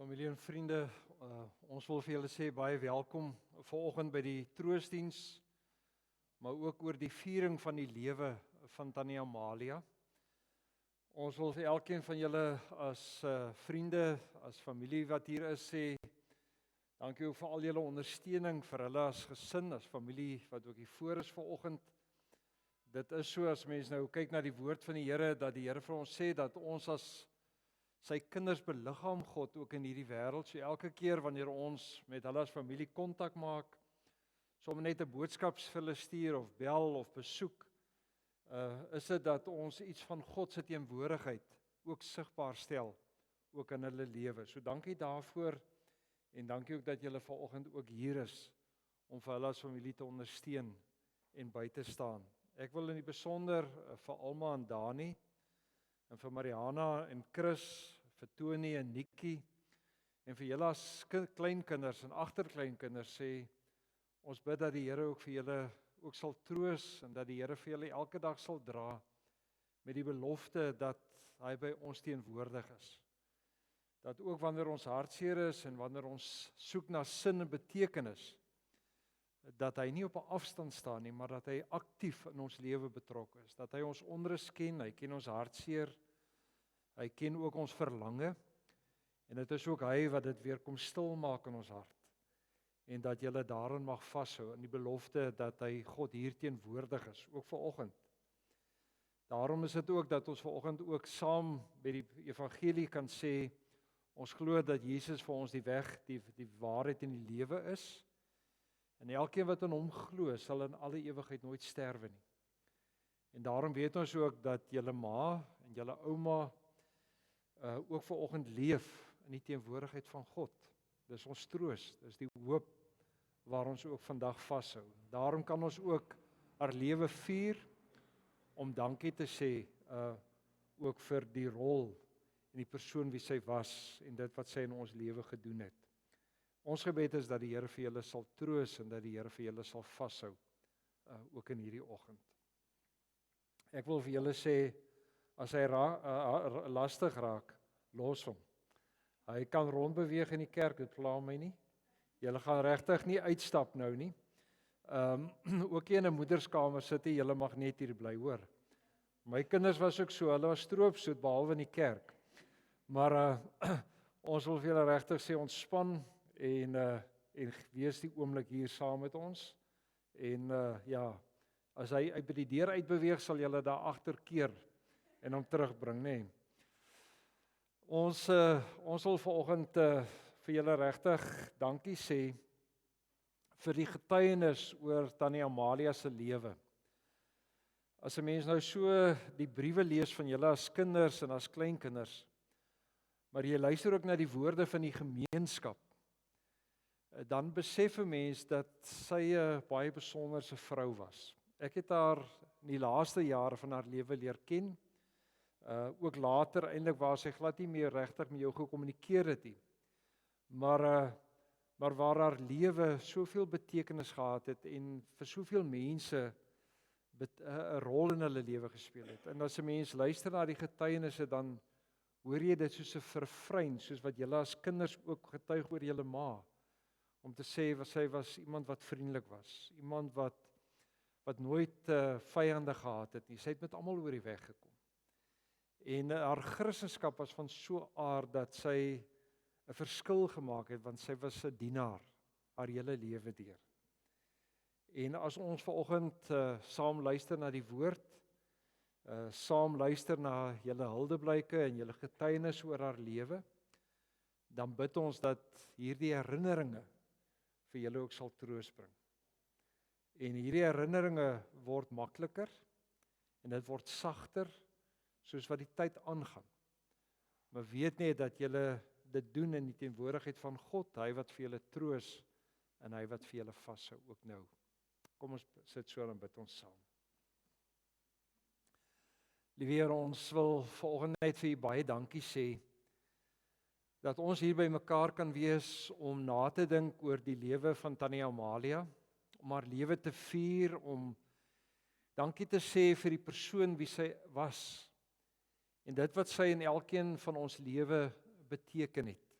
Familie en vriende, ons wil vir julle sê baie welkom vanoggend by die troosdiens, maar ook oor die viering van die lewe van Tannie Amalia. Ons wil vir elkeen van julle as vriende, as familie wat hier is sê, dankie ook vir al julle ondersteuning vir hulle as gesin, as familie wat ook hier voor is vanoggend. Dit is so as mens nou kyk na die woord van die Here, dat die Here vir ons sê dat ons as sy kinders beliggaam God ook in hierdie wêreld. So elke keer wanneer ons met hulle as familie kontak maak, sommer net 'n boodskap vir hulle stuur of bel of besoek, is dit dat ons iets van God se teenwoordigheid ook sigbaar stel, ook in hulle lewe. So dankie daarvoor en dankie ook dat julle vanoggend ook hier is om vir hulle as familie te ondersteun en by te staan. Ek wil in die besonder vir Alma en Dani en vir Mariana en Chris, vir Tony en Nikki en vir julle as kleinkinders en agterkleinkinders sê, ons bid dat die Here ook vir julle ook sal troos en dat die Here vir julle elke dag sal dra met die belofte dat hy by ons teenwoordig is. Dat ook wanneer ons hartseer is en wanneer ons soek na sin en betekenis, dat hy nie op 'n afstand staan nie, maar dat hy aktief in ons lewe betrokke is. Dat hy ons onrus ken, hy ken ons hartseer, hy ken ook ons verlange, en dit is ook hy wat dit weer kom stil maak in ons hart. En dat jy daarin mag vashou, in die belofte dat hy God hier teenwoordig is, ook vanoggend. Daarom is dit ook dat ons vanoggend ook saam by die evangelie kan sê, ons glo dat Jesus vir ons die weg, die waarheid en die lewe is, en elkeen wat in hom glo, sal in alle ewigheid nooit sterwe nie. En daarom weet ons ook dat julle ma en julle ouma ook vanoggend leef in die teenwoordigheid van God. Dis ons troos, dis die hoop waar ons ook vandag vashou. Daarom kan ons ook haar lewe vier om dankie te sê ook vir die rol en die persoon wie sy was en dit wat sy in ons lewe gedoen het. Ons gebed is dat die Here vir julle sal troos en dat die Here vir julle sal vashou ook in hierdie oggend. Ek wil vir julle sê, as hy lastig raak, los hom. Hy kan rondbeweeg in die kerk, dit pla my nie. Julle gaan regtig nie uitstap nou nie. Ook nie in 'n moederskamer sit nie, julle mag net hier bly, hoor. My kinders was ook so, hulle was stroopsoet behalwe in die kerk. Maar ons wil vir julle regtig sê, ontspan en wees die oomblik hier saam met ons. En as hy by die deur uitbeweeg, sal julle daar agter keer en hom terugbring, nê. Ons wil vanoggend vir julle regtig dankie sê vir die getuienis oor Tannie Amalia se lewe. As 'n mens nou so die briewe lees van julle as kinders en as kleinkinders, maar jy luister ook na die woorde van die gemeenskap, dan besef 'n mens dat sy 'n baie besonderse vrou was. Ek het haar in die laaste jare van haar lewe leer ken, ook later eintlik waar sy glad nie meer regtig met jou gekommunikeer het nie. Maar waar haar lewe soveel betekenis gehad het en vir soveel mense 'n rol in hulle lewe gespeel het. En as 'n mens luister na die getuienisse, dan hoor jy dit soos 'n refrein, soos wat julle as kinders ook getuig oor julle ma, om te sê sy was iemand wat vriendelik was, iemand wat nooit vyande gehad het nie. Sy het met almal oor die weg gekom. En haar Christendom was van so aard dat sy 'n verskil gemaak het, want sy was 'n dienaar haar hele lewe deur. En as ons vanoggend saam luister na die woord, saam luister na julle huldeblyke en julle getuienis oor haar lewe, dan bid ons dat hierdie herinneringe vir julle ook sal troos bring. En hierdie herinneringe word makliker en dit word sagter soos wat die tyd aangaan. Maar weet net dat julle dit doen in die teenwoordigheid van God, hy wat vir julle troos en hy wat vir julle vashou ook nou. Kom ons sit so en bid ons saam. Liewe Here, ons wil vanoggend net vir U baie dankie sê dat ons hier by mekaar kan wees om na te dink oor die lewe van Tannie Amalia, om haar lewe te vier, om dankie te sê vir die persoon wie sy was en dit wat sy in elkeen van ons lewe beteken het.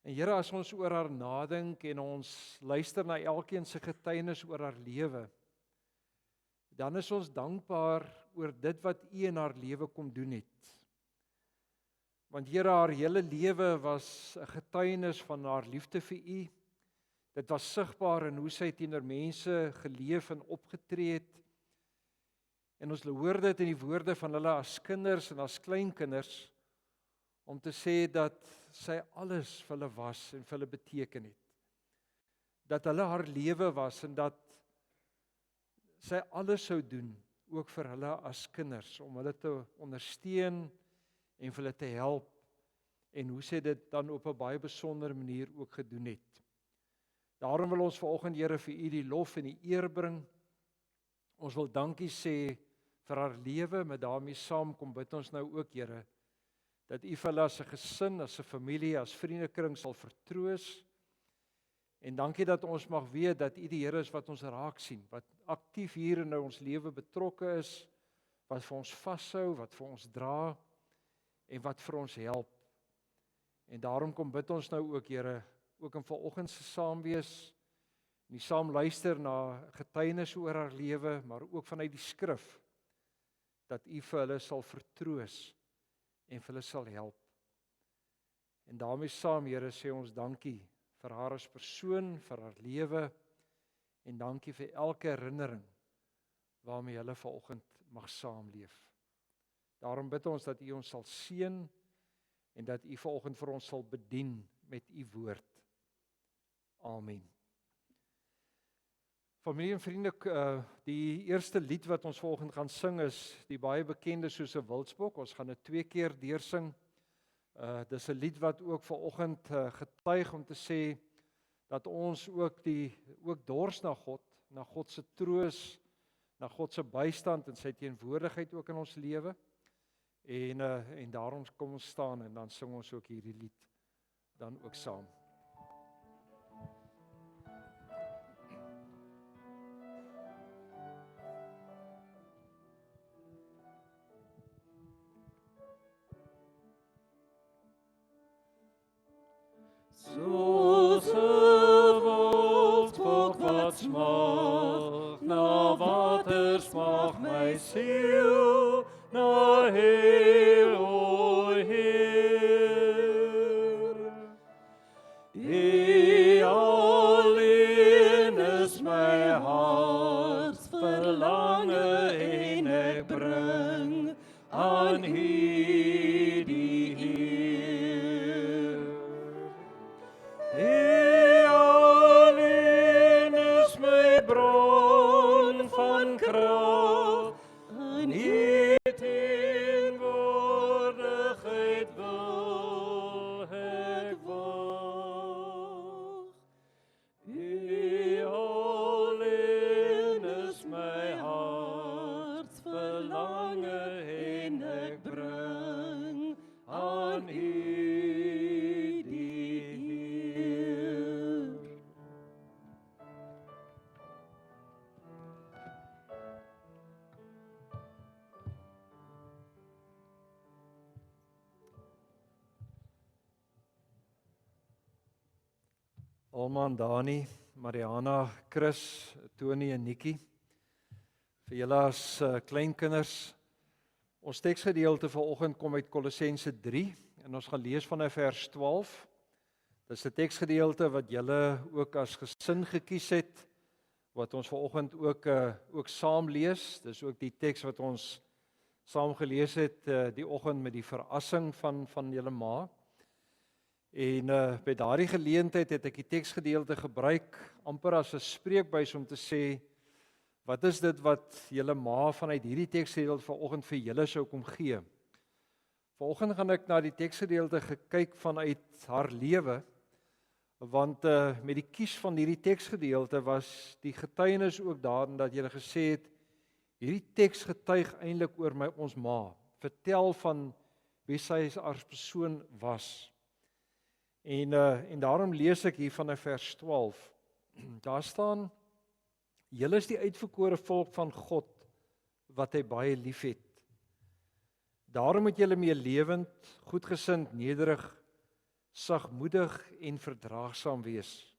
En Here, as ons oor haar nadink en ons luister na elkeen se getuienis oor haar lewe, dan is ons dankbaar oor dit wat U in haar lewe kom doen het. Want Here, haar hele lewe was 'n getuienis van haar liefde vir U. Dit was sigbaar in hoe sy teenoor mense geleef en opgetree het. En ons hoor dit in die woorde van hulle as kinders en as kleinkinders, om te sê dat sy alles vir hulle was en vir hulle beteken het. Dat hulle haar lewe was en dat sy alles sou doen, ook vir hulle as kinders, om hulle te ondersteun en vir hulle te help, en hoe sy dit dan op 'n baie besondere manier ook gedoen het. Daarom wil ons vanoggend, Here, vir U die lof en die eer bring. Ons wil dankie sê vir haar lewe, met daarmee saam kom bid ons nou ook, Here, dat U vir hulle as 'n gesin, as 'n familie, as vriendekring sal vertroos. En dankie dat ons mag weet dat U die Here is wat ons raak sien, wat aktief hier in ons lewe betrokke is, wat vir ons vashou, wat vir ons dra en wat vir ons help. En daarom kom bid ons nou ook, Here, ook in vanoggend se saamwees, nie saam luister na getuienis oor haar lewe, maar ook vanuit die skrif, dat U vir hulle sal vertroos en vir hulle sal help. En daarmee saam, Here, sê ons dankie vir haar as persoon, vir haar lewe, en dankie vir elke herinnering waarmee hulle vanoggend mag saamleef. Daarom bid ons dat U ons sal seën en dat U vanoggend vir ons sal bedien met U woord. Amen. Familie en vriende, die eerste lied wat ons vanoggend gaan sing is die baie bekende Soos 'n Wildsbok. Ons gaan dit 2 keer deursing. Dis 'n lied wat ook vanoggend getuig om te sê dat ons ook dors na God se troos, na God se bystand en sy teenwoordigheid ook in ons lewe. En daarom kom ons staan en dan sing ons ook hierdie lied dan ook saam. Soos 'n wildsbok wat smag na water, smag my siel na Heer, o Heer. U alleen is my hart verlange en ek bring aan U die Heer. U alleen is my bron van krag, in U teenwoordigheid wil ek wag. U alleen is my hart verlange en ek bring aan U die Heer. Alma en Dani, Mariana, Chris, Tony en Nikki, vir julle as kleinkinders. Ons teksgedeelte vanoggend kom uit Kolossense 3 en ons gaan lees vanaf vers 12. Dis 'n teksgedeelte wat julle ook as gesin gekies het, wat ons vanoggend ook saam lees. Dis ook die teks wat ons saam gelees het die oggend met die verrassing van julle ma. En by daardie geleentheid het ek die teksgedeelte gebruik amper as 'n spreekbuis om te sê, wat is dit wat julle ma vanuit hierdie teksgedeelte vanoggend vir julle sou kom gee? Vanoggend gaan ek na die teksgedeelte gekyk vanuit haar lewe, want met die kies van hierdie teksgedeelte was die getuienis ook daarin dat julle gesê het, hierdie teks getuig eintlik oor ons ma, vertel van wie sy as persoon was. En daarom lees ek hier vanaf vers 12. Daar staan, julle is die uitverkore volk van God, wat hy baie lief het. Daarom moet julle meelewend, goedgesind, nederig, sagmoedig en verdraagsaam wees.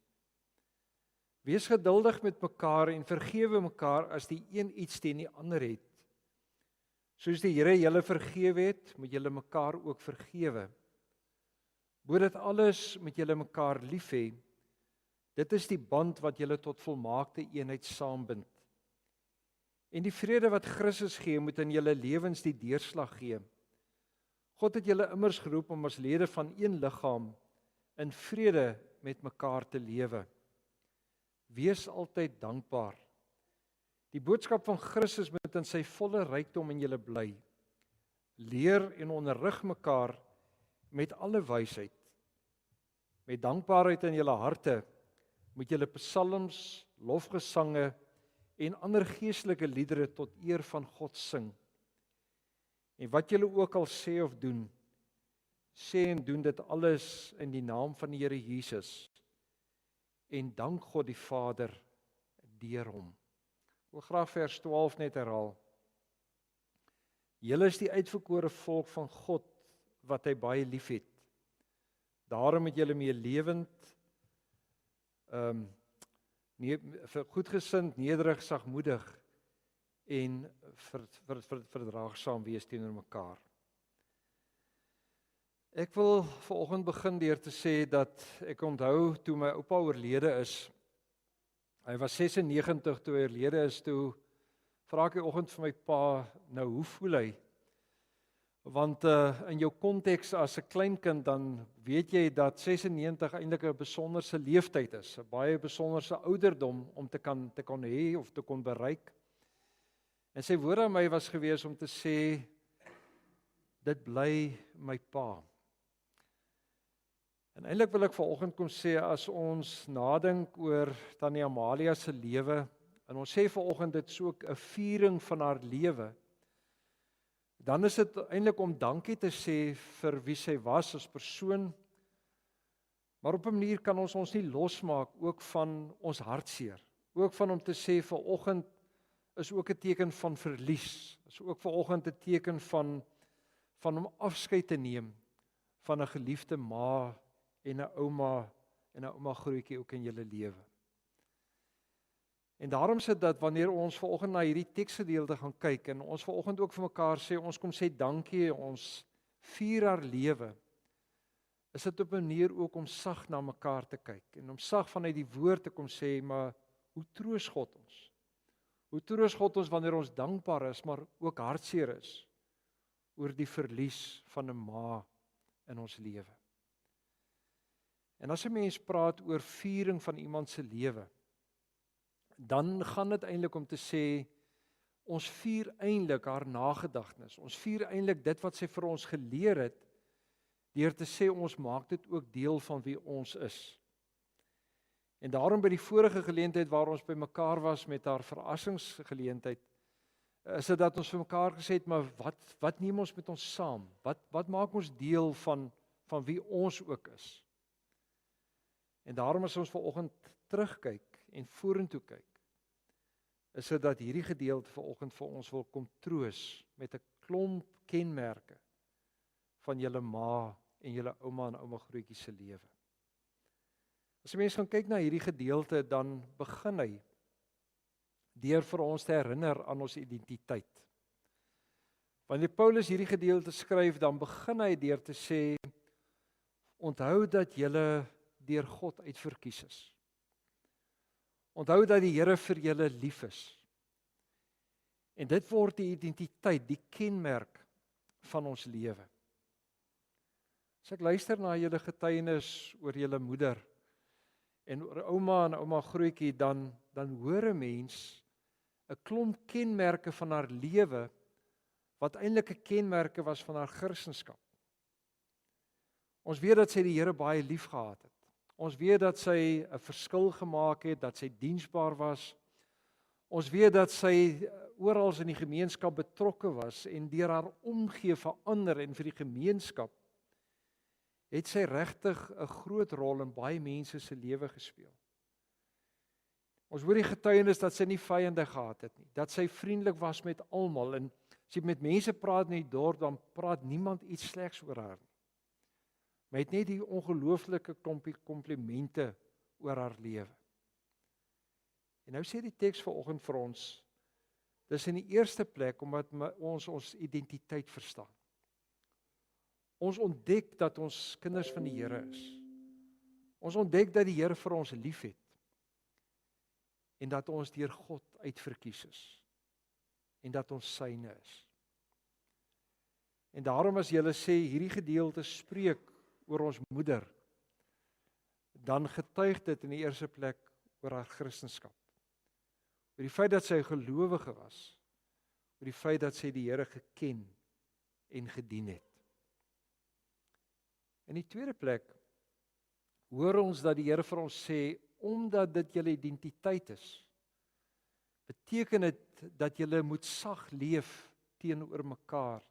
Wees geduldig met mekaar en vergewe mekaar as die een iets teen die ander het. Soos die Here julle vergewe het, moet julle mekaar ook vergewe. Bo dit alles moet julle mekaar lief hê. Dit is die band wat julle tot volmaakte eenheid saambind. En die vrede wat Christus gee, moet in julle lewens die deurslag gee. God het julle immers geroep om as lede van een liggaam in vrede met mekaar te lewe. Wees altyd dankbaar. Die boodskap van Christus moet in sy volle rykdom in julle bly. Leer en onderrig mekaar met alle wysheid. Met dankbaarheid in julle harte moet julle psalms, lofgesange en ander geestelike liedere tot eer van God sing. En wat julle ook al sê of doen, sê en doen dit alles in die naam van die Here Jesus. En dank God die Vader deur hom. Ek wil graag vers 12 net herhaal. Julle is die uitverkore volk van God wat hy baie liefhet. Daarom moet julle mee lewend, goedgesind, nederig, sagmoedig en verdraagsaam wees teenoor mekaar. Ek wil vanoggend begin deur te sê dat ek onthou toe my oupa oorlede is. Hy was 96 toe hy oorlede is, toe vra ek die oggend vir my pa, nou hoe voel hy? Want in jou konteks as 'n kleinkind dan weet jy dat 96 eintlik 'n besonderse leeftyd is, 'n baie besonderse ouderdom om te kan hê of te kon bereik. En sy woorde aan my was gewees om te sê, dit bly my pa. En eintlik wil ek vanoggend kom sê, as ons nadink oor Tannie Amalia se lewe, en ons sê vanoggend dit is ook 'n viering van haar lewe, dan is dit eintlik om dankie te sê vir wie sy was as persoon, maar op 'n manier kan ons nie losmaak ook van ons hartseer, ook van om te sê vanoggend is ook 'n teken van verlies, is ook vanoggend 'n teken van om afskeid te neem van 'n geliefde ma en 'n ouma grootjie ook in julle lewe. En daarom sit dat wanneer ons vanoggend na hierdie teksgedeelte gaan kyk en ons vanoggend ook vir mekaar sê, ons kom sê dankie, ons vier haar lewe, is dit op 'n manier ook om sag na mekaar te kyk en om sag vanuit die woord te kom sê, maar hoe troos God ons? Hoe troos God ons wanneer ons dankbaar is, maar ook hartseer is oor die verlies van 'n ma in ons lewe. En as 'n mens praat oor viering van iemand se lewe, dan gaan dit eintlik om te sê, ons vier eintlik haar nagedagtenis. Ons vier eintlik dit wat sy vir ons geleer het, deur te sê ons maak dit ook deel van wie ons is. En daarom by die vorige geleentheid waar ons by mekaar was met haar verrassingsgeleentheid, is dit dat ons vir mekaar gesê het, maar wat neem ons met ons saam? Wat maak ons deel van wie ons ook is? En daarom as ons vanoggend terugkyk en vorentoe kyk, is dit dat hierdie gedeelte vanoggend vir ons wil kom troos met 'n klomp kenmerke van julle ma en julle ouma en ouma grootjie se lewe. As 'n mens gaan kyk na hierdie gedeelte, dan begin hy deur vir ons te herinner aan ons identiteit. Wanneer Paulus hierdie gedeelte skryf, dan begin hy deur te sê, onthou dat julle deur God uitverkies is. Onthou dat die Here vir julle lief is. En dit word die identiteit, die kenmerk van ons lewe. As ek luister na julle getuienis oor julle moeder en oor ouma en ouma grootjie, dan hoor 'n mens 'n klomp kenmerke van haar lewe wat eintlik 'n kenmerke was van haar Christendom. Ons weet dat sy die Here baie lief gehad het. Ons weet dat sy 'n verskil gemaak het, dat sy diensbaar was. Ons weet dat sy oral in die gemeenskap betrokke was en deur haar omgee vir ander en vir die gemeenskap het sy regtig 'n groot rol in baie mense se lewe gespeel. Ons hoor die getuienis dat sy nie vyande gehad het nie, dat sy vriendelik was met almal, en as jy met mense praat in die dorp, dan praat niemand iets slegs oor haar nie. Maar het net die ongelooflike komplimente oor haar lewe. En nou sê die teks vanoggend vir ons, dis in die eerste plek omdat ons identiteit verstaan. Ons ontdek dat ons kinders van die Here is. Ons ontdek dat die Here vir ons liefhet en dat ons deur God uitverkies is en dat ons syne is. En daarom as jy sê hierdie gedeelte spreek oor ons moeder, dan getuig dit in die eerste plek oor haar Christendom. Oor die feit dat sy 'n gelowige was, oor die feit dat sy die Here geken en gedien het. In die tweede plek hoor ons dat die Here vir ons sê, omdat dit julle identiteit is, beteken dit dat julle moet sag leef teenoor mekaar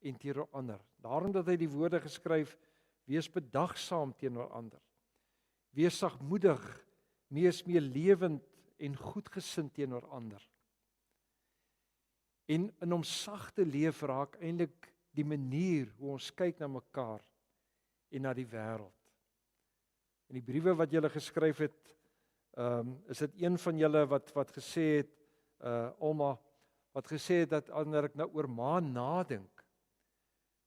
en teenoor ander. Daarom dat hy die woorde geskryf, wees bedagsaam teenoor ander. Wees sagmoedig, wees meelewend en goedgesind teenoor ander. En in om sag te leef raak eintlik die manier hoe ons kyk na mekaar en na die wêreld. In die briewe wat julle geskryf het, is dit een van julle wat gesê het, Alma, wat gesê het dat wanneer ek nou oor ma nadink,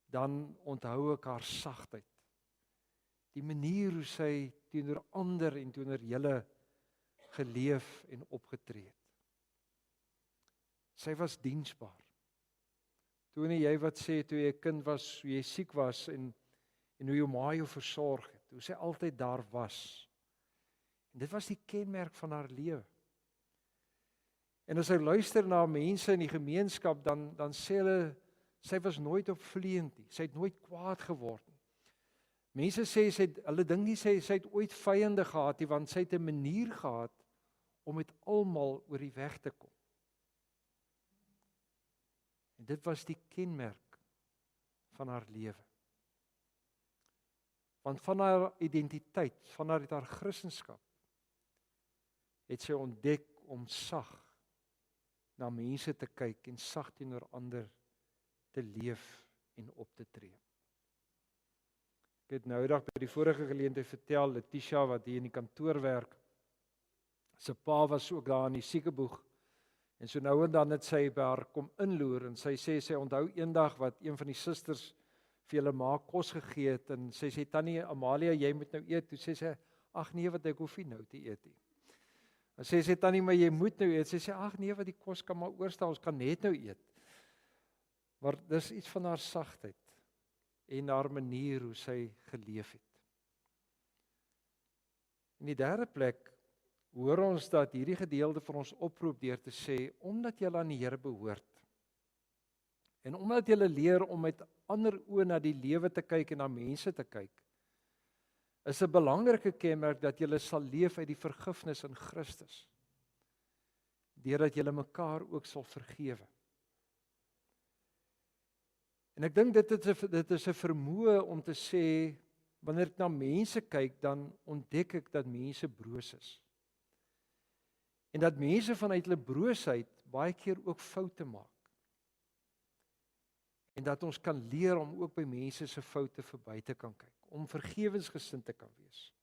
dan onthou ek haar sagtheid. Die manier hoe sy teenoor ander en teenoor julle geleef en opgetree het. Sy was diensbaar. Tony, jy wat sê toe jy 'n kind was, hoe jy siek was en hoe jou ma jou versorg het, hoe sy altyd daar was. En dit was die kenmerk van haar lewe. En as jy luister na mense in die gemeenskap, dan sê hulle, sy was nooit opvleend nie, sy het nooit kwaad geword nie. Mense sê, hulle dink nie sy het ooit vyande gehad nie, want sy het 'n manier gehad om met almal oor die weg te kom. En dit was die kenmerk van haar lewe. Want van haar identiteit, van haar Christendom, het sy ontdek om sag na mense te kyk en sag teenoor ander te leef en op te tree. Ek het nou eendag by die vorige geleentheid vertel, Letitia wat hier in die kantoor werk, sy pa was ook daar in die siekeboeg, en so nou en dan het sy by haar kom inloer, en sy sê, sy onthou eendag wat een van die susters vir julle ma kos gegee het, en sy sê, Tannie Amalia, jy moet nou eet, toe sê sy, ag nee, wat ek hoef nie nou te eet nie. En sy Tannie, maar jy moet nou eet, sy sê, ag nee, wat die kos kan maar oorstaan, ons kan net nou eet. Maar dis iets van haar sagtheid, en haar manier hoe sy geleef het. In die derde plek, hoor ons dat hierdie gedeelte vir ons oproep deur te sê, omdat julle aan die Here behoort, en omdat julle leer om met ander oë na die lewe te kyk en na mense te kyk, is 'n belangrike kenmerk dat julle sal leef uit die vergifnis in Christus, deurdat julle mekaar ook sal vergewe. En ek dink dit is 'n vermoë om te sê, wanneer ek na mense kyk, dan ontdek ek dat mense broos is. En dat mense vanuit hulle broosheid baie keer ook foute maak. En dat ons kan leer om ook by mense se foute verby te kan kyk, om vergewensgesind te kan wees.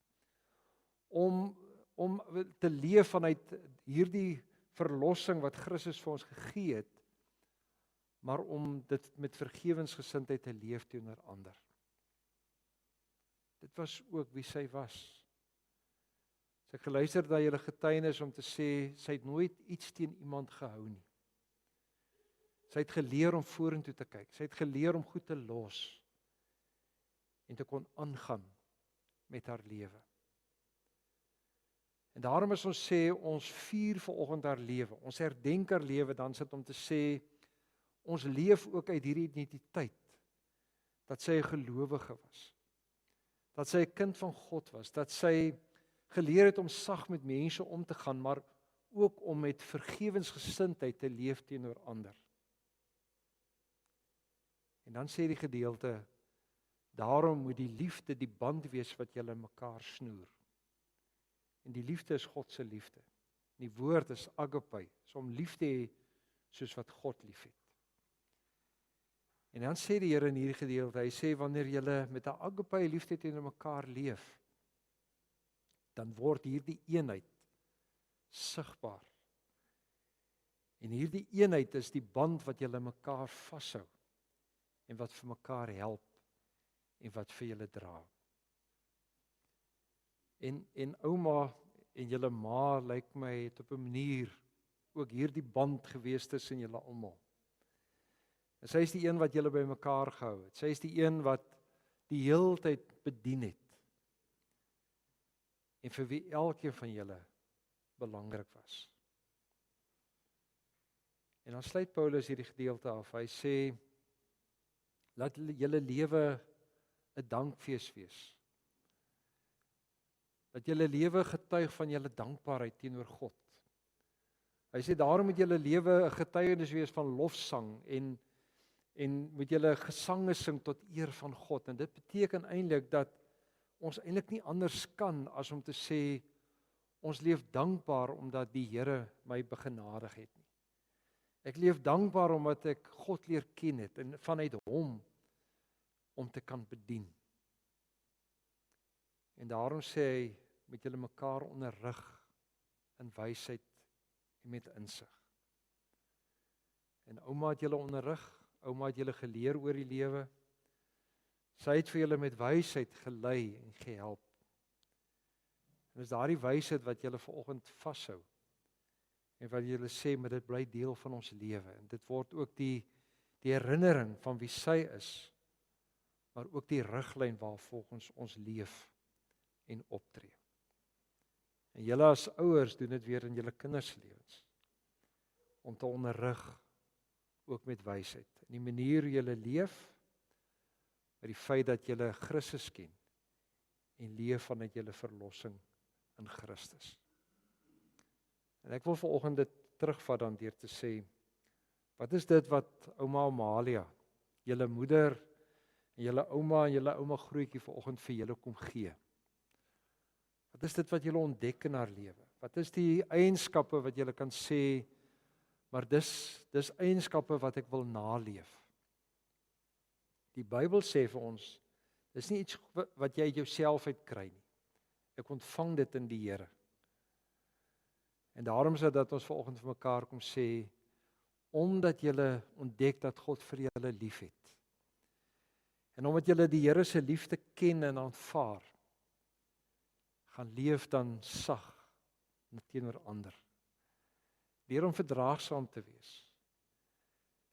Om te leef vanuit hierdie verlossing wat Christus vir ons gegee het, maar om dit met vergewensgesindheid te leef teenoor ander. Dit was ook wie sy was. Sy het geluister na julle getuienis om te sê, sy het nooit iets teen iemand gehou nie. Sy het geleer om vorentoe te kyk, sy het geleer om goed te los, en te kon aangaan met haar lewe. En daarom as ons sê, ons vier vanoggend haar lewe, ons herdenk haar lewe, dan sit om te sê, ons leef ook uit hierdie identiteit, dat sy 'n gelowige was, dat sy 'n kind van God was, dat sy geleer het om sag met mense om te gaan, maar ook om met vergewensgesindheid te leef teenoor ander. En dan sê die gedeelte, daarom moet die liefde die band wees wat julle mekaar snoer. En die liefde is God se liefde. Die woord is agape, is om lief te hê soos wat God liefhet. En dan sê die Here in hierdie gedeelte, hy sê wanneer julle met 'n agape liefde teenoor mekaar leef, dan word hierdie eenheid sigbaar. En hierdie eenheid is die band wat julle mekaar vashou en wat vir mekaar help en wat vir julle dra. En ouma en julle ma lyk my het op 'n manier ook hierdie band gewees tussen julle almal. En sy is die een wat julle by mekaar gehou het. Sy is die een wat die heeltyd bedien het. En vir wie elkeen van julle belangrik was. En dan sluit Paulus hierdie gedeelte af. Hy sê, laat julle lewe 'n dankfees wees. Dat julle lewe getuig van julle dankbaarheid teenoor God. Hy sê, daarom moet julle lewe 'n getuienis wees van lofsang en moet julle gesange sing tot eer van God. En dit beteken eintlik dat ons eintlik nie anders kan as om te sê, ons leef dankbaar omdat die Here my begenadig het nie. Ek leef dankbaar omdat ek God leer ken het en vanuit hom om te kan bedien. En daarom sê hy, moet julle mekaar onderrig in wysheid en met insig. En ouma het julle onderrig, ouma het julle geleer oor die lewe. Sy het vir julle met wysheid gelei en gehelp. En is daardie wysheid wat julle vanoggend vashou. En wat julle sê, maar dit bly deel van ons lewe. En dit word ook die herinnering van wie sy is, maar ook die riglyn waarvolgens ons leef en optree. En julle as ouers doen dit weer in julle kinders se lewens. Om te onderrig ook met wysheid. In die manier hoe julle leef, met die feit dat julle Christus ken en leef vanuit julle verlossing in Christus. En ek wil vanoggend dit terugvat dan deur te sê, wat is dit wat ouma Amalia, julle moeder en julle ouma grootjie vanoggend vir julle kom gee? Wat is dit wat julle ontdek in haar lewe? Wat is die eienskappe wat julle kan sê, maar dis eienskappe wat ek wil naleef? Die Bybel sê vir ons, dis nie iets wat jy uit jouself uit kry nie. Ek ontvang dit in die Here. En daarom is dit dat ons vanoggend vir mekaar kom sê, omdat julle ontdek dat God vir julle liefhet. En omdat julle die Here se liefde ken en aanvaar, gaan leef dan sag teenoor ander. Leer om verdraagsaam te wees.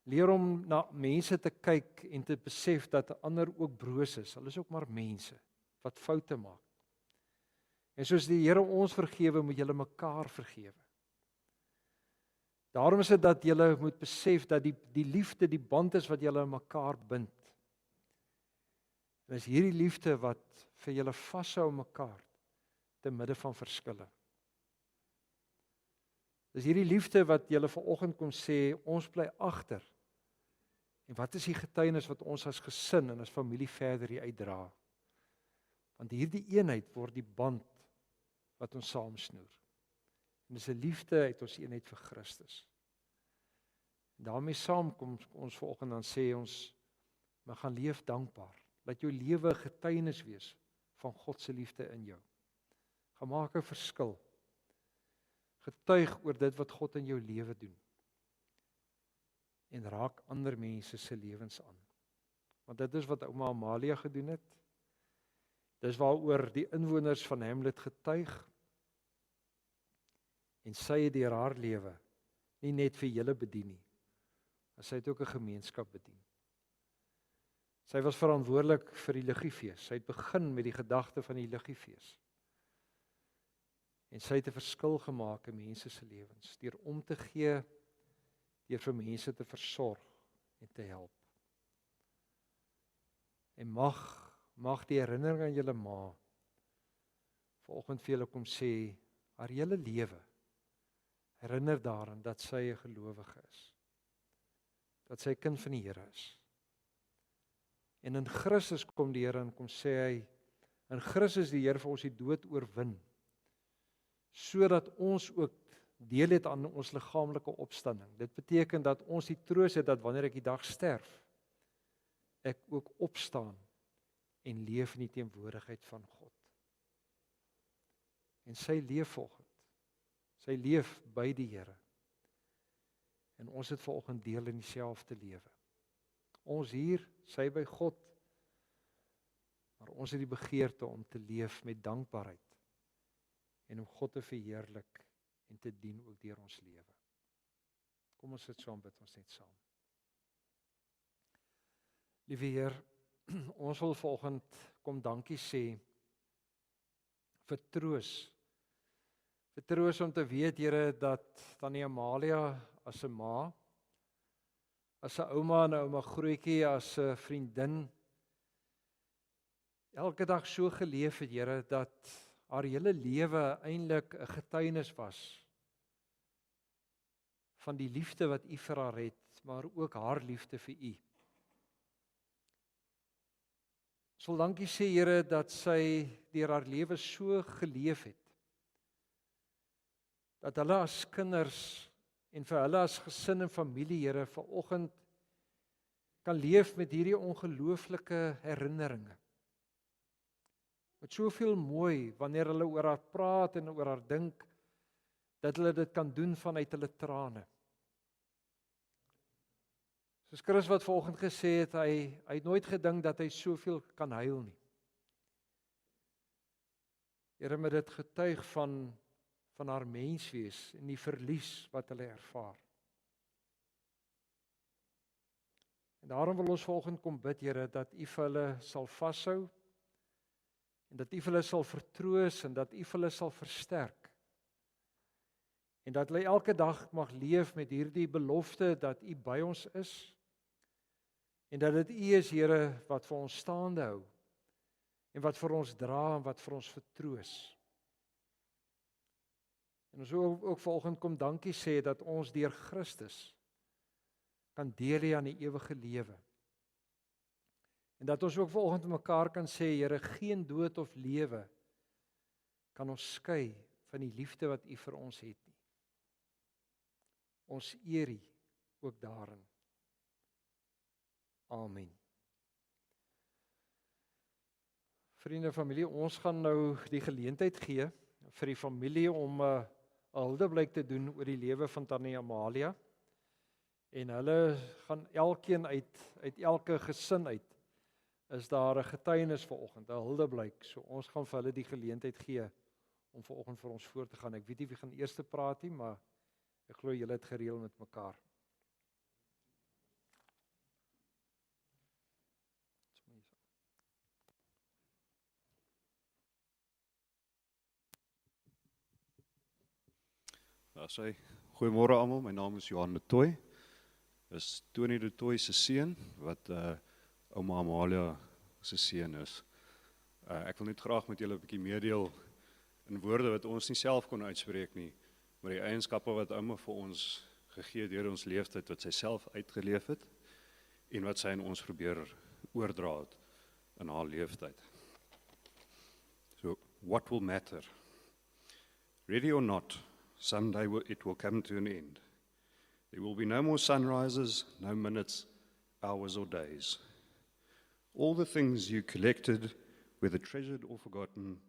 Leer om na mense te kyk en te besef dat ander ook broos is. Hulle is ook maar mense wat foute maak. En soos die Here ons vergewe, moet julle mekaar vergewe. Daarom is dit dat julle moet besef dat die liefde die band is wat julle mekaar bind. En is hierdie liefde wat vir julle vashou mekaar te midde van verskille. Dis hierdie liefde wat julle vanoggend kom sê, ons bly agter. En wat is die getuienis wat ons as gesin en as familie verder hier uitdra? Want hierdie eenheid word die band wat ons saamsnoer. En dis 'n liefde uit ons eenheid vir Christus. En daarmee saam kom ons vanoggend dan sê ons, maar gaan leef dankbaar. Laat jou lewe getuienis wees van God se liefde in jou. Gaan maak 'n verskil. Getuig oor dit wat God in jou lewe doen. En raak ander mense se lewens aan. Want dit is wat ouma Amalia gedoen het. Dis waaroor die inwoners van Hamlet getuig. En sy het deur haar lewe nie net vir julle bedien nie, maar sy het ook 'n gemeenskap bedien. Sy was verantwoordelik vir die liggiefees. Sy het begin met die gedagte van die liggiefees. En sy het 'n verskil gemaak in mense se lewens deur om te gee, deur vir mense te versorg en te help. En mag die herinnering aan julle ma vanoggend vir julle kom sê, haar hele lewe herinner daaraan dat sy 'n gelowige is. Dat sy 'n kind van die Here is. En in Christus kom die Here en kom sê hy, in Christus die Here vir ons die dood oorwin, sodat ons ook deel het aan ons liggaamlike opstanding. Dit beteken dat ons die troos het dat wanneer ek die dag sterf, ek ook opstaan en leef in die teenwoordigheid van God. En sy leef volgens. Sy leef by die Here. En ons het vanoggend deel in dieselfde lewe. Ons hier, sy by God, maar ons het die begeerte om te leef met dankbaarheid en om God te verheerlik en te dien ook deur ons lewe. Kom ons sit saam, bid ons net saam. Liewe Heer, ons wil vanoggend kom dankie sê vir troos. Vir troos om te weet, Here, dat Tannie Amalia as 'n ma, as 'n ouma en 'n ouma grootjie, as 'n vriendin, elke dag so geleef het, Here, dat haar hele lewe eintlik 'n getuienis was van die liefde wat U vir haar het, maar ook haar liefde vir U. Ons wil dankie sê, Here, dat sy deur haar lewe so geleef het, dat hulle as kinders en vir hulle as gesin en familie, Here, vanoggend kan leef met hierdie ongelooflike herinneringe. Met soveel mooi, wanneer hulle oor haar praat en oor haar dink, dat hulle dit kan doen vanuit hulle trane. Soos Chris wat vanoggend gesê het, hy het nooit gedink dat hy soveel kan huil nie. Here, met dit getuig van haar menswees en die verlies wat hulle ervaar. En daarom wil ons vanoggend kom bid, Here, dat U vir hulle sal vashou, en dat U vir hulle sal vertroos, en dat U vir hulle sal versterk. En dat hulle elke dag mag leef met hierdie belofte dat U by ons is, en dat dit U is, Here, wat vir ons staande hou, en wat vir ons dra, en wat vir ons vertroos. En ons wil ook vanoggend kom dankie sê dat ons deur Christus kan deel hê aan die ewige lewe. En dat ons ook vanoggend met mekaar kan sê, Here, geen dood of lewe kan ons skei van die liefde wat U vir ons het nie. Ons eer U ook daarin. Amen. Vriende en familie, ons gaan nou die geleentheid gee vir die familie om 'n huldeblyk te doen oor die lewe van Tannie Amalia. En hulle gaan elkeen uit elke gesin uit, is daar 'n getuienis vanoggend, 'n huldeblyk. So ons gaan vir hulle die geleentheid gee om vanoggend vir ons voor te gaan. Ek weet nie wie gaan eers praat nie, maar ek glo julle het gereël met mekaar. Goeiemôre almal, my naam is Johan de Tooy. Dis Tony de Tooy se seun wat ouma Amalia se seun is. Ek wil net graag met julle 'n bietjie meedeel in woorde wat ons nie self kon uitspreek nie, maar die eienskappe wat ouma vir ons gegee het deur ons leeftyd, wat sy self uitgeleef het en wat sy aan ons probeer oordra het in haar leeftyd. So, what will matter? Ready or not, someday it will come to an end. There will be no more sunrises, no minutes, hours or days. All the things you collected, whether treasured or forgotten,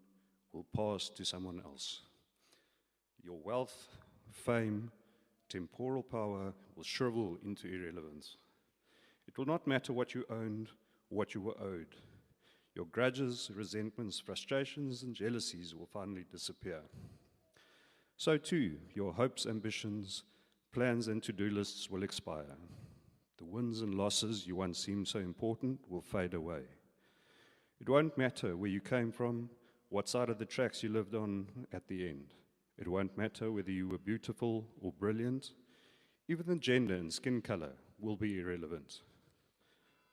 will pass to someone else. Your wealth, fame, temporal power will shrivel into irrelevance. It will not matter what you owned or what you were owed. Your grudges, resentments, frustrations and jealousies will finally disappear. So too, your hopes, ambitions, plans and to-do lists will expire. The wins and losses you once seemed so important will fade away. It won't matter where you came from, what side of the tracks you lived on at the end. It won't matter whether you were beautiful or brilliant. Even the gender and skin color will be irrelevant.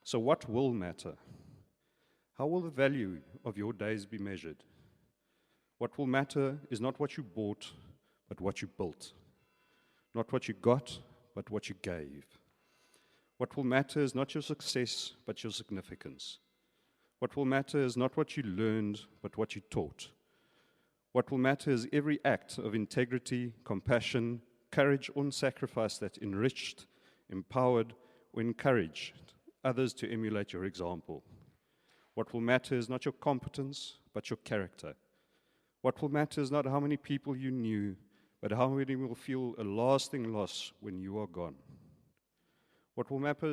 So what will matter? How will the value of your days be measured? What will matter is not what you bought, but what you built. Not what you got, but what you gave. What will matter is not your success, but your significance. What will matter is not what you learned, but what you taught. What will matter is every act of integrity, compassion, courage, or sacrifice that enriched, empowered, or encouraged others to emulate your example. What will matter is not your competence, but your character. What will matter is not how many people you knew, but how many will feel a lasting loss when you are gone. What will matter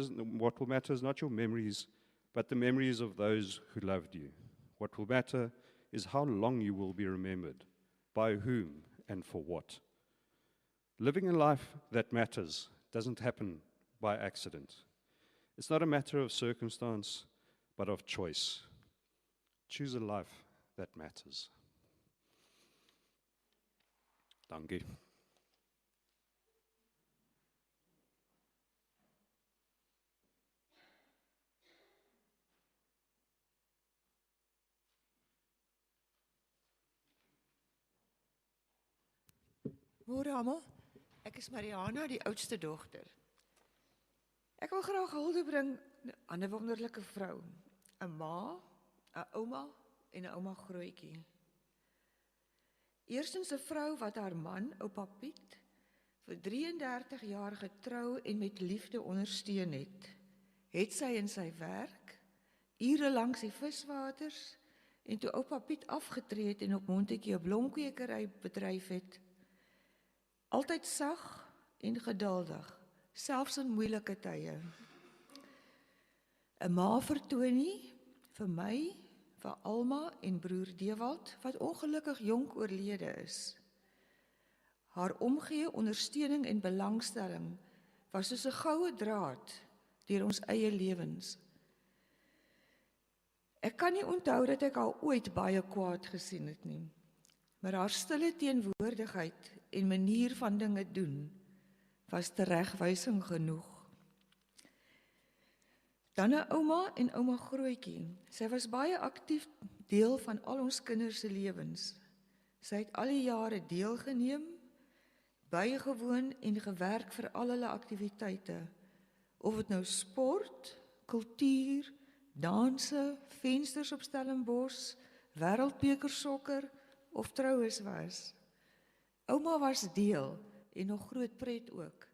is not your memories, but the memories of those who loved you. What will matter is how long you will be remembered, by whom and for what. Living a life that matters doesn't happen by accident. It's not a matter of circumstance, but of choice. Choose a life that matters. Dankie. Môre almal, ek is Mariana, die oudste dogter. Ek wil graag hulde bring aan 'n wonderlike vrou, 'n ma, 'n ouma en 'n ouma grootjie. Eerstens 'n vrou wat haar man, oupa Piet, vir 33 jaar getrou en met liefde ondersteun het sy in sy werk, ure langs die viswaters, en toe oupa Piet afgetree het en op Montetjie 'n blomkwekery bedryf het, altyd sag en geduldig, selfs in moeilike tye. 'n ma vir Tony, vir my, vir Alma en broer Dewald, wat ongelukkig jonk oorlede is. Haar omgee, ondersteuning en belangstelling was soos 'n goue draad deur ons eie lewens. Ek kan nie onthou dat ek haar ooit baie kwaad gesien het nie, maar haar stille teenwoordigheid en manier van dinge doen was teregwysing genoeg. Dan 'n ouma en ouma grootjie. Sy was baie aktief deel van al ons kinders se lewens. Sy het al die jare deelgeneem, bygewoon en gewerk vir al hulle aktiwiteite, of dit nou sport, kultuur, danse, vensters op Stellenbosch, wêreldbeker sokker of troues was. Ouma was deel en nog groot pret ook.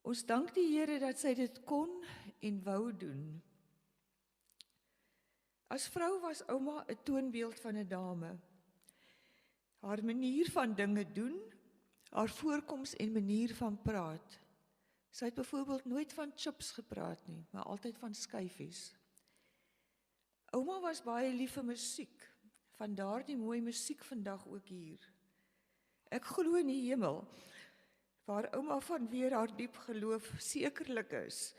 Ons dank die Here dat sy dit kon en wou doen. As vrou was ouma 'n toonbeeld van 'n dame. Haar manier van dinge doen, haar voorkoms en manier van praat. Sy het byvoorbeeld nooit van chips gepraat nie, maar altyd van skyfies. Ouma was baie lief vir musiek, vandaar die mooi musiek vandag ook hier. Ek glo in die hemel, waar ouma vanweer haar diep geloof sekerlik is,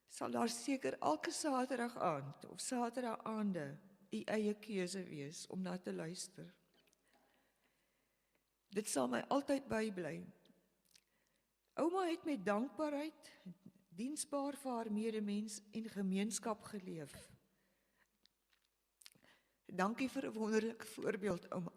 sal daar seker elke Saterdag aand of Saterdag aande u eie keuse wees om na te luister. Dit sal my altyd bybly. Ouma het met dankbaarheid, diensbaar vir haar medemens en gemeenskap geleef. Dankie vir 'n wonderlike voorbeeld, ouma.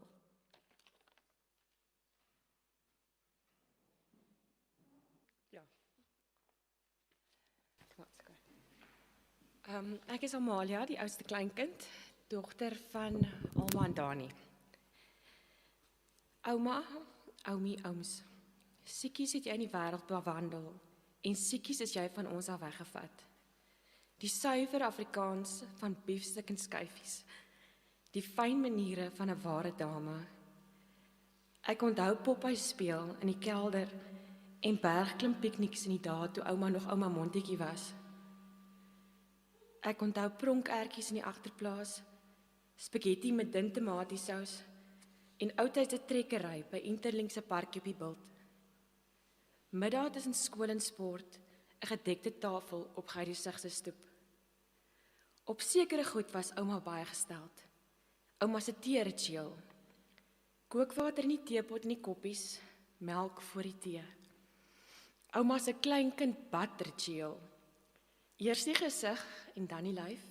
Ek is Amalia, die oudste kleinkind, dogter van Alma en Dani. Ouma, oumie, ooms, siekies het jy in die wêreld bewandel en siekies is jy van ons af weggevat. Die suiwer Afrikaans van biefstuk en skyfies, die fyn maniere van 'n ware dame. Ek onthou Popeye speel in die kelder en bergklim pikniks in die dae toe ouma nog ouma Montetjie was. Ek onthou pronkertjies in die agterplaas, spaghetti met dun tomatiesous en oudtydse trekkery by Interlink se parkie op die Bult. Middag tussen skool en sport, 'n gedekte tafel op Geidesig se stoep. Op sekere goed was ouma baie gesteld. Ouma se tee-ritueel. Kookwater in die teepot en die koppies, melk voor die tee. Ouma se kleinkind bad-ritueel. Eers die gesig en dan die lyf.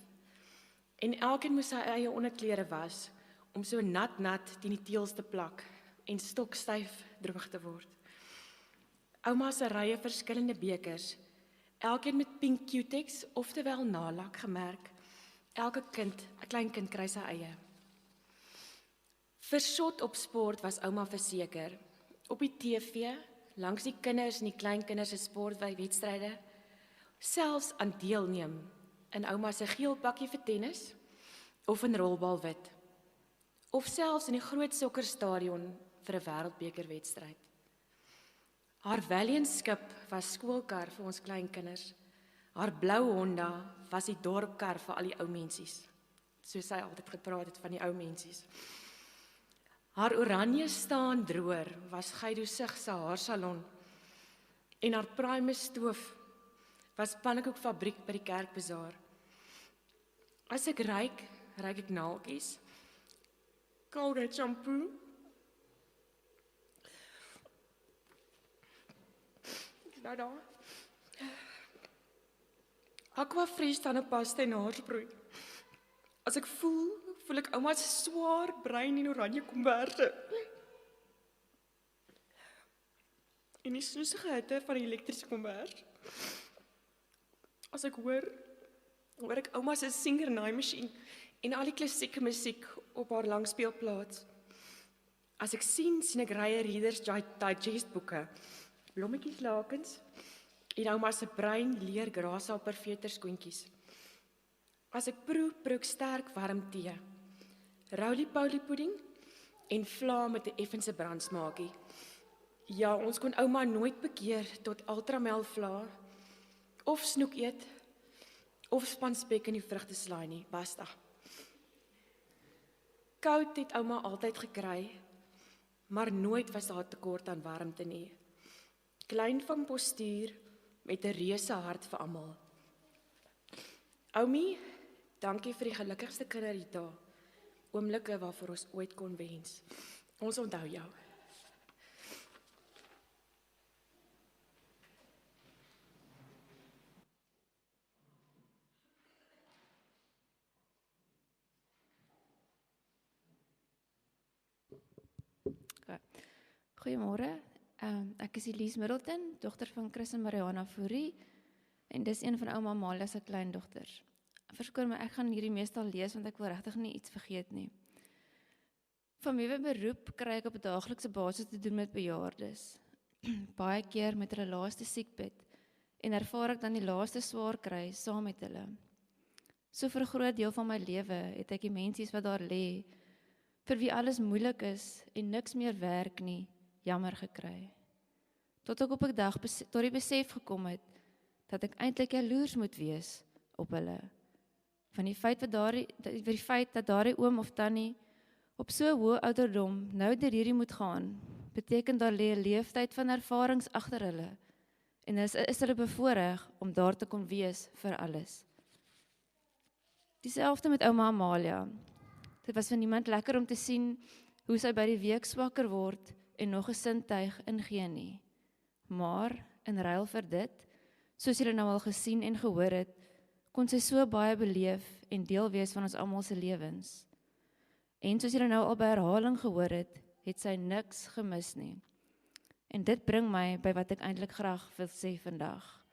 En elkeen moes sy eie onderklere was om so nat teen die teels te plak en stokstyf droog te word. Ouma se rye verskillende bekers, elkeen met pink Q-tex, oftewel nalak gemerk. Elke kind, 'n kleinkind kry sy eie. Versot op sport was ouma verseker. Op die TV, langs die kinders en die kleinkinders se sportwedstryde, selfs aan deelneem in ouma se geel pakkie vir tennis of in rolbalwit, of selfs in die groot sokkerstadion vir 'n wêreldbekerwedstryd. Haar Valiant skip was skoolkar vir ons kleinkinders. Haar blou Honda was die dorpkar vir al die ou mensies, soos sy altyd gepraat het van die ou mensies. Haar oranje staan droër was Gaido Sig se haarsalon en haar Primus stoof was pannekoekfabriek by die Kerkbazaar. As ek ruik ek naaltjies, Colgate shampoo, nou daar, Aquafresh tandepasta en haarsproei. As ek voel ek ouma se swaar brein en oranje komberse. En die snoesige hitte van die elektriese kombers. As ek hoor ek ouma se singernaaimasjien en al die klassieke musiek op haar langspeelplaas. As ek sien ek rye Reader's Digest boeke, blommetjies lakens en ouma se bruin leer grasshopper veterskoentjies. As ek proe ek sterk warm tee, roly-poly pudding en vla met 'n effense brandsmaakie. Ja, ons kon ouma nooit bekeer tot ultramel vla, of snoek eet, of spanspek in die vrugteslaai nie, basta. Koud het ouma altyd gekry, maar nooit was daar tekort aan warmte nie. Klein van postuur, met 'n reuse hart vir almal. Oumie, dankie vir die gelukkigste kinderdae, oomblikke waarvoor ons ooit kon wens. Ons onthou jou. Goeiemôre, ek is Elise Middleton, dogter van Chris en Mariana Fourie, en dis een van ouma Amalia se kleindogters. Verskoon my, ek gaan hierdie meestal lees, want ek wil regtig nie iets vergeet nie. Van my beroep kry ek op 'n daaglikse basis te doen met bejaardes. Baie keer met hulle laaste siekbed, en ervaar ek dan die laaste swaar kry saam met hulle. So vir 'n groot deel van my lewe het ek die mensies wat daar lê, vir wie alles moeilik is en niks meer werk nie, jammer gekry. Tot ek op 'n dag tot die besef gekom het, dat ek eintlik jaloers moet wees op hulle. Van die feit dat daardie oom of tannie op so hoë ouderdom nou deur hierdie moet gaan, beteken daar lê 'n leeftyd van ervarings agter hulle, en is hulle bevoorreg om daar te kon wees vir alles. Dieselfde met ouma Amalia. Dit was vir niemand lekker om te sien hoe sy by die week swakker word en nog 'n sintuig ingee nie. Maar in ruil vir dit, soos julle nou al gesien en gehoor het, kon sy so baie beleef en deel wees van ons almal se lewens. En soos julle nou al by herhaling gehoor het sy niks gemis nie. En dit bring my by wat ek eintlik graag wil sê vandag.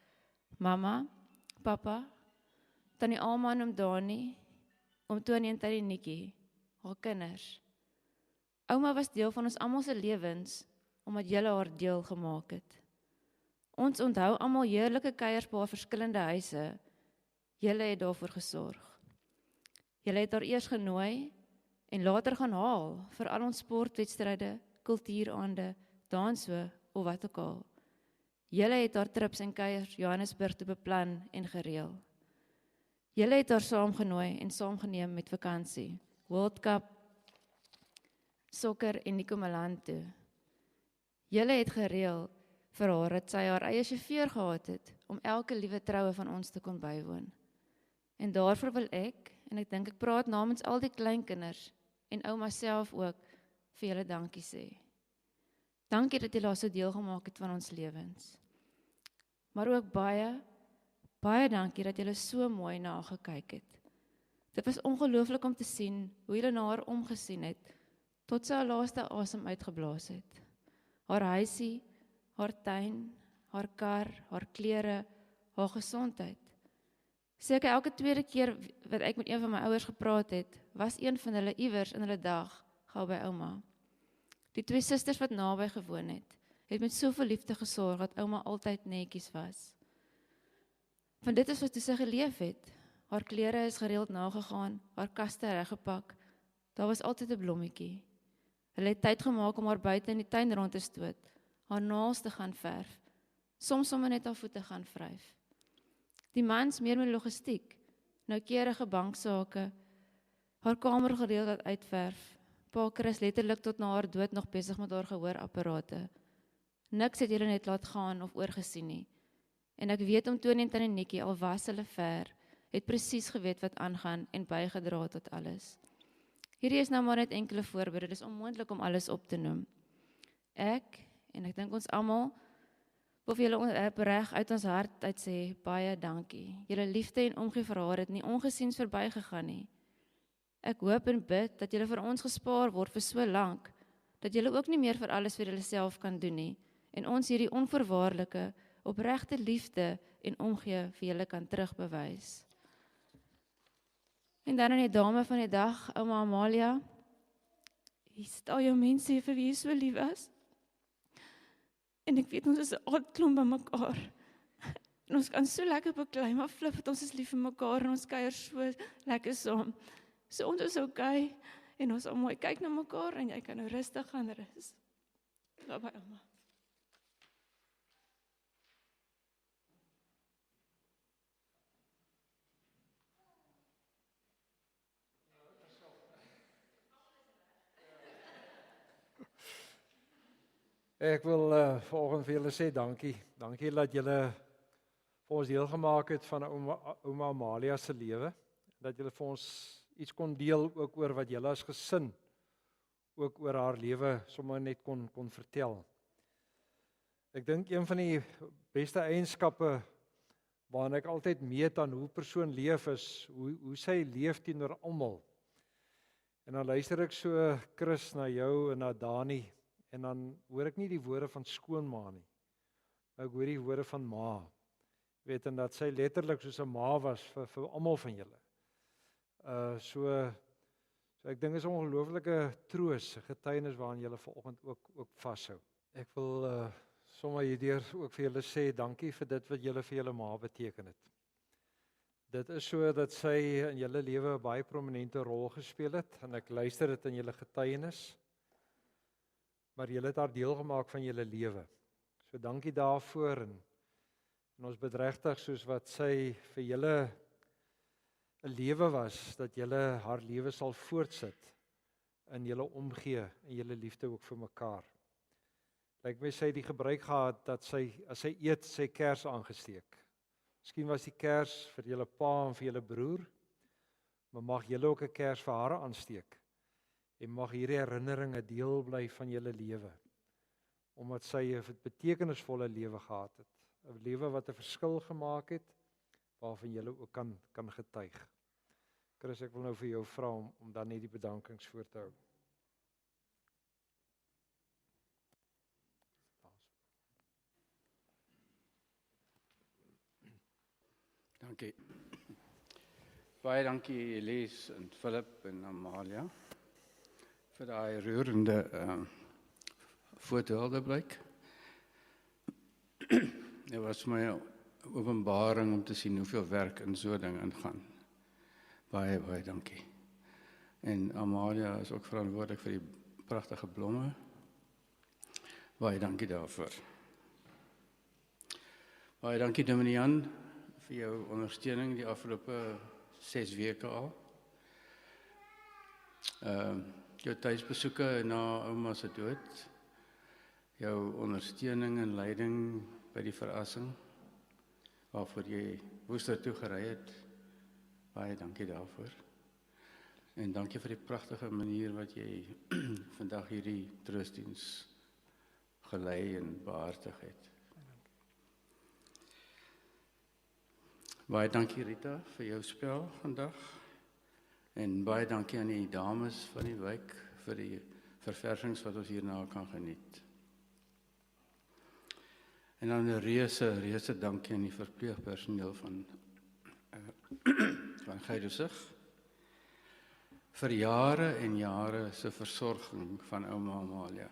Mamma, papa, tannie Alma en oom Dani, oom Tony en tannie Nikkie, haar kinders. Ouma was deel van ons almal se lewens, omdat julle haar deel gemaak het. Ons onthou almal heerlike kuiers by haar verskillende huise. Julle het daarvoor gesorg. Julle het haar eers genooi en later gaan haal vir al ons sportwedstryde, kultuuraande, danse of wat ook al. Julle het haar trips en kuiers Johannesburg te beplan en gereël. Julle het haar saamgenooi en saamgeneem met vakansie, World Cup, sokker en Nico Milan toe. Julle het gereël vir haar dat sy haar eie sjofeur gehad het om elke liewe troue van ons te kon bywoon. En daarvoor wil ek, en ek dink ek praat namens al die kleinkinders en ouma self ook, vir julle dankie sê. Dankie dat julle so deel gemaak het van ons lewens. Maar ook baie dankie dat julle so mooi na haar gekyk het. Dit was ongelooflik om te sien hoe julle na haar omgesien het, tot sy haar laaste asem uitgeblaas het. Haar huisie, haar tuin, haar kar, haar klere, haar gesondheid. Seker elke tweede keer wat ek met een van my ouers gepraat het, was een van hulle iewers in hulle dag gou by ouma. Die twee susters wat naby gewoon het met soveel liefde gesorg dat ouma altyd netjies was. Want dit is wat toe sy geleef het. Haar klere is gereeld nagegaan, haar kaste reggepak. Daar was altyd 'n blommetjie. Hulle het tyd gemaak om haar buite in die tuin rond te stoot, haar naels te gaan verf, soms sommer net haar voete gaan vryf. Die mans meer met logistiek, noukeurige banksake, haar kamer gereeld laat uitverf. Pa Chris letterlik tot na haar dood nog besig met haar gehoorapparate. Niks het julle net laat gaan of oorgesien nie. En ek weet om Tony en Tannie Nikkie, al was hulle ver, het presies geweet wat aangaan en bygedra tot alles. Hierdie is nou maar net enkele voorbeelde, dis onmoontlik om alles op te noem. Ek dink ons almal, wil vir julle opreg uit ons hart uit sê, baie dankie. Julle liefde en omgee vir haar het nie ongesiens verbygegaan nie. Ek hoop en bid dat julle vir ons gespaar word vir so lank, dat julle ook nie meer vir alles vir julle self kan doen nie, en ons hierdie onvoorwaardelike, opregte liefde en omgee vir julle kan terugbewys. En dan aan die dame van die dag, ouma Amalia, hier staan jou mense vir wie jy so lief was. En ek weet ons is 'n aardklomp by mekaar. En ons kan so lekker beklei, maar flip het ons is lief vir mekaar en ons kuier so lekker saam. So ons is okay en ons almal kyk na mekaar en jy kan nou rustig gaan rus. Bye ouma. Ek wil vanoggend vir julle sê dankie. Dankie dat julle vir ons deel gemaak het van ouma Amalia se lewe. Dat julle vir ons iets kon deel ook oor wat julle as gesin ook oor haar lewe sommer net kon vertel. Ek dink een van die beste eienskappe waarna ek altyd meet aan hoe 'n persoon leef is hoe sy leef teenoor almal. En dan luister ek so Chris na jou en na Dani. En dan hoor ek nie die woorde van skoonma nie. Ek hoor die woorde van ma. Weet en dat sy letterlik soos 'n ma was vir almal van julle. So ek dink is 'n ongelooflike troos, getuienis waaraan julle vanoggend ook vashou. Ek wil sommer hierdeur ook vir julle sê dankie vir dit wat julle vir julle ma beteken het. Dit is so dat sy in julle lewe 'n baie prominente rol gespeel het en ek luister dit in julle getuienis. Maar julle het haar deel gemaak van julle lewe. So dankie daarvoor en ons bedregtig soos wat sy vir julle 'n lewe was, dat julle haar lewe sal voortsit in julle omgee en julle liefde ook vir mekaar. Lyk my sy het die gebruik gehad dat sy as sy eet sy kers aangesteek. Miskien was die kers vir julle pa en vir julle broer, maar mag julle ook 'n kers vir haar aansteek. En mag hierdie herinnering 'n deel bly van julle lewe. Omdat sy 'n betekenisvolle lewe gehad het. 'n Lewe wat 'n verskil gemaak het, waarvan julle ook kan getuig. Chris, ek wil nou vir jou vra om dan net die bedankings voor te hou. Dankie. Baie dankie Elise en Philip en Amalia vir daai roerende fotoalblik. Dit was my openbaring om te sien hoeveel werk in so 'n ding ingaan. Baie dankie. En Amalia is ook verantwoordelik vir die pragtige blomme. Baie dankie daarvoor. Baie dankie Dominian vir jou ondersteuning die afgelope 6 weke al. Jou tuisbesoeke na ouma se dood, jou ondersteuning en leiding by die verrassing, waarvoor jy Woester toe gery het, baie dankie daarvoor. En dankie vir die pragtige manier wat jy vandag hierdie troostdiens gelei en behartig het. Baie dankie Rita vir jou spel vandag. En baie dankie aan die dames van die wijk vir die verversings wat ons hierna kan geniet. En dan 'n reuse dankie aan die verpleegpersoneel van Geidesig vir jare en jare se versorging van ouma Amalia.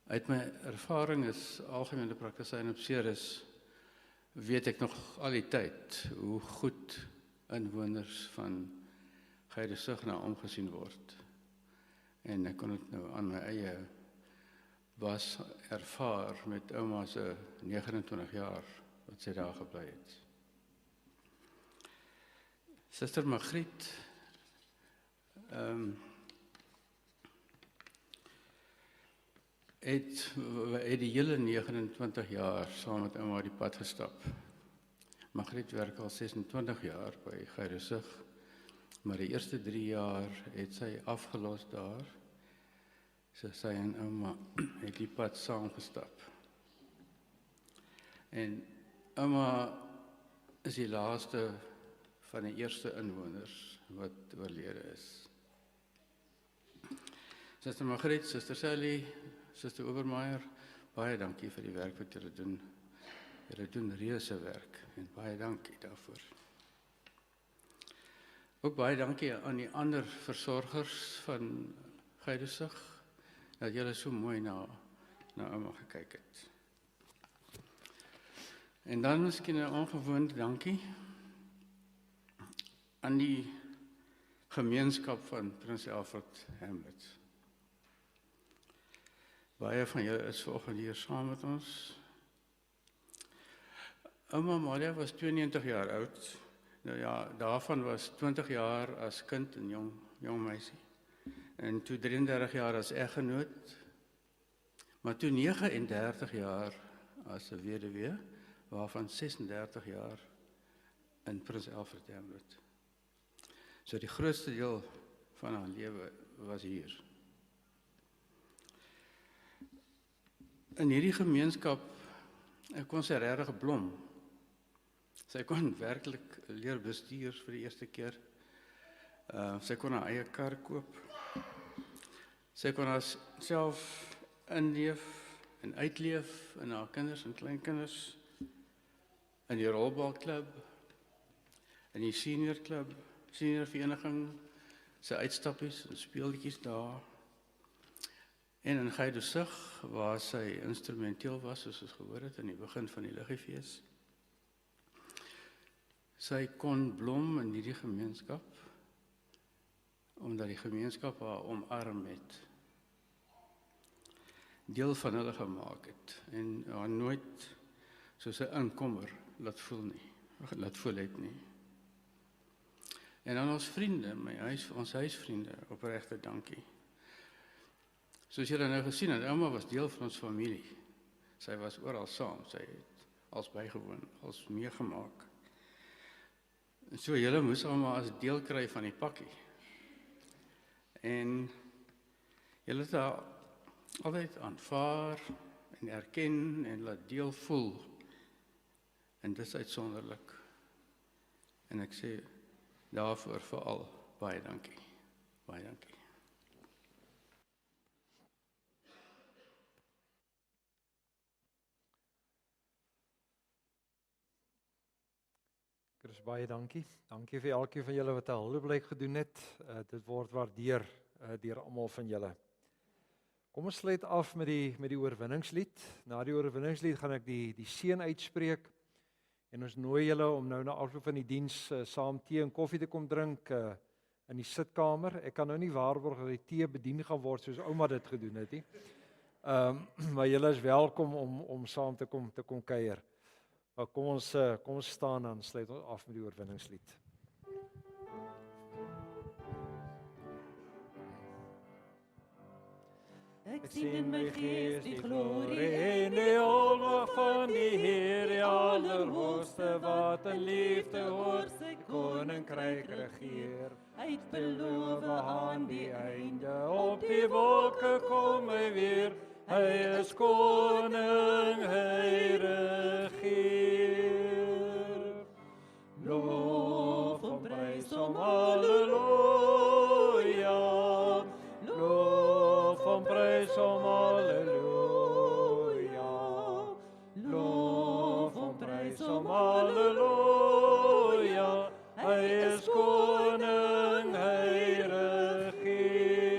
Uit my ervaring is algemene praktisyn op Ceres weet ek nog al die tyd hoe goed inwoners van Geidesig na omgesien word. En ek kon dit nou aan my eie was ervaar met ouma se 29 jaar wat sy daar gebly het. Suster Margriet het die hele 29 jaar saam met ouma die pad gestap. Margriet werk al 26 jaar by Geidesig, maar die eerste 3 jaar het sy afgelos daar. So sy en ouma het die pad saam gestap. En ouma is die laaste van die eerste inwoners wat oorlede is. Suster Margriet, Suster Sally, Suster Obermeier, baie dankie vir die werk wat julle doen. Julle doen reuse werk en baie dankie daarvoor. Ook baie dankie aan die ander versorgers van Geidesig, dat julle so mooi na ouma gekyk het. En dan miskien 'n ongewoonte dankie aan die gemeenskap van Prins Alfred Hamlet. Baie van julle is vanoggend hier saam met ons. Ouma Maria was 92 jaar oud. Nou ja, daarvan was 20 jaar as kind en jong meisie. En toe 33 jaar as eggenoot. Maar toe 39 jaar as 'n weduwee, waarvan 36 jaar in Prins Alfred Hamlet. So die grootste deel van haar lewe was hier. In hierdie gemeenskap kon sy regtig blom. Sy kon werklik leer bestuur vir die eerste keer. Sy kon haar eie kar koop. Sy kon haarself inleef en uitleef in haar kinders en kleinkinders, in die rolbalklub, in die seniorvereniging, sy uitstappies en speeltjies daar. En in Geidesig, waar sy instrumenteel was, soos ons gehoor het in die begin van die Liggefees. Sy kon blom in hierdie gemeenskap, omdat die gemeenskap haar omarm het, deel van hulle gemaak het, en haar nooit soos 'n inkomer laat voel het nie. En aan ons vriende, ons huisvriende, opregte dankie. Soos julle nou gesien het, ouma was deel van ons familie. Sy was oral saam, sy het als bygewoon, als meegemaak. En so julle moes ouma as deel kry van die pakkie. En julle het haar altyd aanvaar en erken en laat deel voel. En dit is uitsonderlik. En ek sê daarvoor veral baie dankie. Baie dankie. Chris, baie dankie. Dankie vir elkeen van julle wat 'n hulpblyk gedoen het. Dit word waardeer deur almal van julle. Kom ons sluit af met die oorwinningslied. Na die oorwinningslied gaan ek die seën uitspreek. En ons nooi julle om nou na afloop van die diens saam tee en koffie te kom drink in die sitkamer. Ek kan nou nie waarborg dat die tee bedien gaan word soos ouma dit gedoen het nie. Maar julle is welkom om saam te kom kuier. Maar kom ons staan en sluit ons af met die oorwinningslied. Ek sien in my gees die glorie en die almag van die Heer, die Allerhoogste, wat in liefde oor sy koninkryk regeer. Hy het beloof aan die einde, op die wolke kom hy weer. Hy is koning, hy regeer. Loof en prys hom, halleluja. Loof en prys hom, halleluja. Loof en prys hom, halleluja. Hy is koning, hy regeer.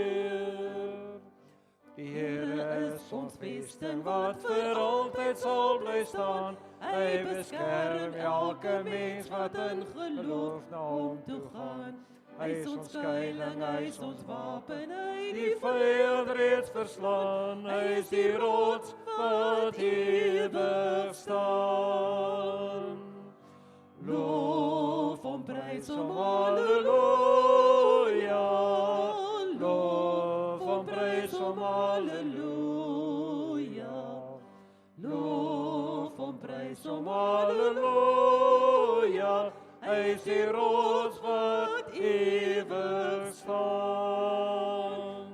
Die Here is ons vesting wat vir altyd sal bly staan. Hy beskerm elke mens wat in geloof na hom toe gaan. Hy is ons skuiling, hy is ons wapen, hy Die vyand reeds verslaan, hy is die rots wat ewig staan. loof hom, prys hom, Halleluja, loof hom, prys hom, halleluja. loof hom, prys hom, Halleluja, hy is die rots wat ewig staan.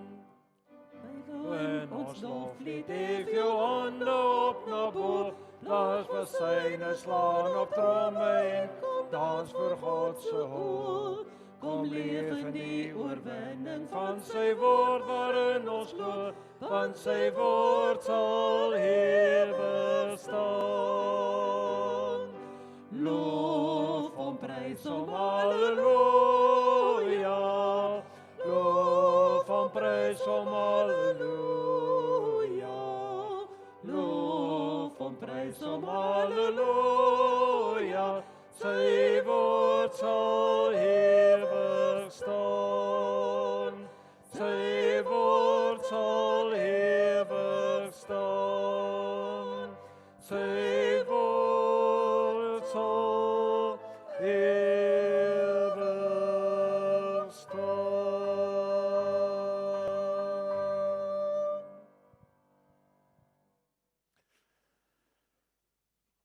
En ons loflied, hef jou hande op na bo, blaas vir syne, slaan op tromme en dans vir God se hol. Kom leef in die oorwinning van sy woord waarin ons glo, want sy woord sal ewig staan. Loof hom, prys hom, halleluja. Loof hom, prys hom, halleluja. Loof hom, prys hom, halleluja. Sy woord sal ewig staan. Sy woord sal ewig staan. Sy woord sal ewig staan.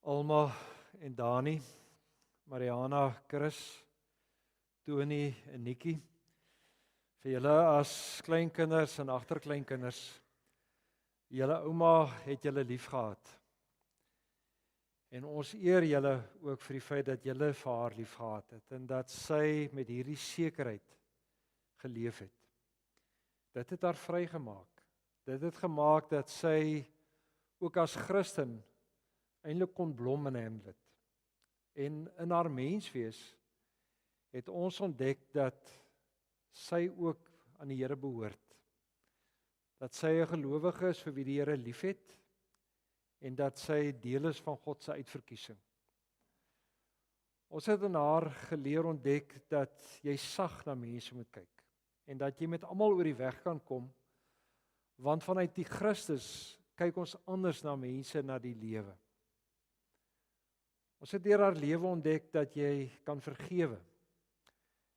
Alma en Dani, Mariana, Chris, Tony en Nikki, vir julle as kleinkinders en agterkleinkinders, julle ouma het julle lief gehad. En ons eer julle ook vir die feit dat julle vir haar lief gehad het en dat sy met hierdie sekerheid geleef het. Dit het haar vrygemaak. Dit het gemaak dat sy ook as Christen eintlik kon blom in Hamlet. En in haar menswees het ons ontdek dat sy ook aan die Here behoort. Dat sy 'n gelowige is vir wie die Here liefhet en dat sy deel is van God se uitverkiesing. Ons het in haar geleer ontdek dat jy sag na mense moet kyk en dat jy met almal oor die weg kan kom, want vanuit die Christus kyk ons anders na mense, na die lewe. Ons het deur haar lewe ontdek dat jy kan vergewe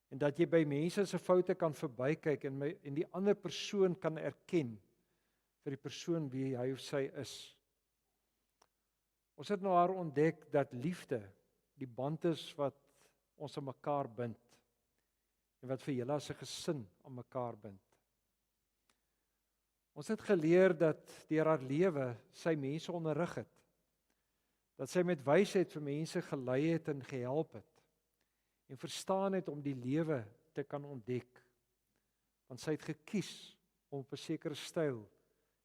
en dat jy by mense se foute kan verbykyk en die ander persoon kan erken vir die persoon wie hy of sy is. Ons het nou haar ontdek dat liefde die band is wat ons aan mekaar bind en wat vir julle as 'n gesin aan mekaar bind. Ons het geleer dat deur haar lewe sy mense onderrig het. Dat sy met wysheid vir mense gelei het en gehelp het en verstaan het om die lewe te kan ontdek. Want sy het gekies om op 'n sekere styl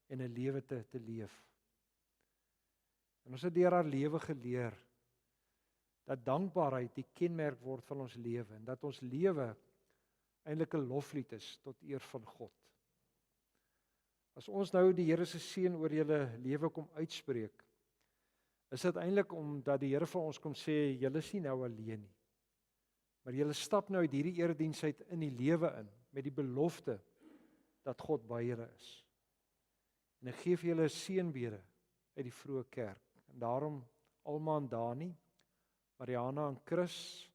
en 'n lewe te leef. En ons het deur haar lewe geleer dat dankbaarheid die kenmerk word van ons lewe en dat ons lewe eintlik 'n loflied is tot eer van God. As ons nou die Here se seën oor julle lewe kom uitspreek, is dit eintlik omdat die Here vir ons kom sê, julle is nie nou alleen nie. Maar julle stap nou uit hierdie erediens uit in die lewe in, met die belofte dat God by julle is. En ek gee vir julle seënbede uit die vroeë kerk. En daarom Alma en Dani, Mariana en Chris,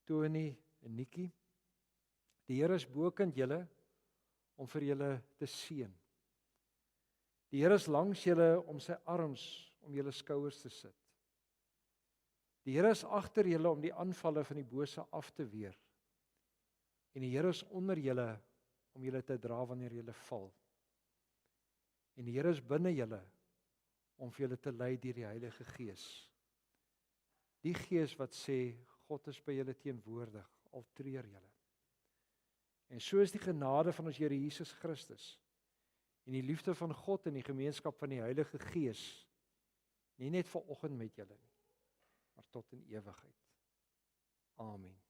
Tony en Nikki. Die Here is bokant julle om vir julle te seën. Die Here is langs julle om sy arms om julle skouers te sit. Die Here is agter julle om die aanvalle van die bose af te weer. En die Here is onder julle om julle te dra wanneer julle val. En die Here is binne julle om vir julle te lei deur die Heilige Gees. Die Gees wat sê, God is by julle teenwoordig, al treur julle. En so is die genade van ons Here Jesus Christus en die liefde van God en die gemeenskap van die Heilige Gees, nie net vanoggend met julle nie, maar tot in ewigheid. Amen.